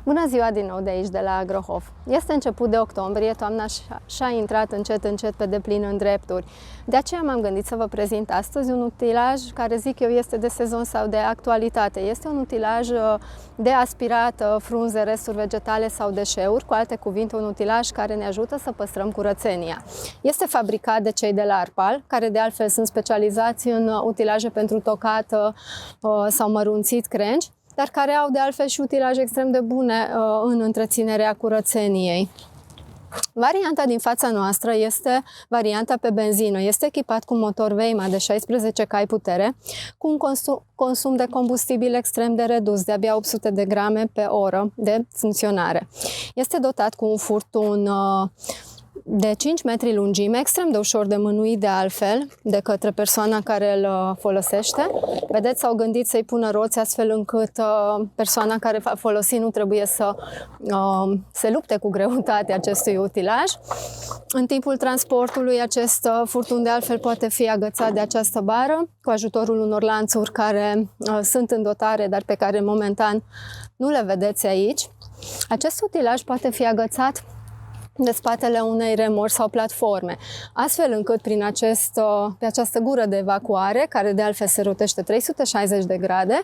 Bună ziua din nou de aici, de la Agrohof. Este început de octombrie, toamna și-a intrat încet pe deplin în drepturi. De aceea m-am gândit să vă prezint astăzi un utilaj care, zic eu, este de sezon sau de actualitate. Este un utilaj de aspirat frunze, resturi vegetale sau deșeuri, cu alte cuvinte, un utilaj care ne ajută să păstrăm curățenia. Este fabricat de cei de la Arpal, care de altfel sunt specializați în utilaje pentru tocat sau mărunțit crengi, dar care au de altfel și utilaje extrem de bune în întreținerea curățeniei. Varianta din fața noastră este varianta pe benzină. Este echipat cu motor Weima de 16 cai putere, cu un consum de combustibil extrem de redus, de abia 800 de grame pe oră de funcționare. Este dotat cu un furtun de 5 metri lungime, extrem de ușor de mânuit de altfel de către persoana care îl folosește. Vedeți, s-au gândit să-i pună roți astfel încât persoana care va folosi nu trebuie să se lupte cu greutatea acestui utilaj. În timpul transportului, acest furtun de altfel poate fi agățat de această bară cu ajutorul unor lanțuri care sunt în dotare, dar pe care momentan nu le vedeți aici. Acest utilaj poate fi agățat de spatele unei remorci sau platforme, astfel încât pe această gură de evacuare, care de altfel se rotește 360 de grade,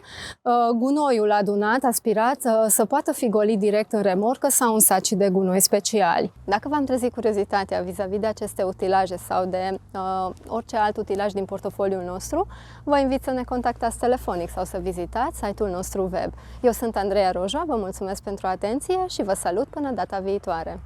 gunoiul adunat, aspirat, să poată fi golit direct în remorcă sau în saci de gunoi speciali. Dacă v-am trezit curiozitatea vis-a-vis de aceste utilaje sau de orice alt utilaj din portofoliul nostru, vă invit să ne contactați telefonic sau să vizitați site-ul nostru web. Eu sunt Andreea Roja, vă mulțumesc pentru atenție și vă salut până data viitoare!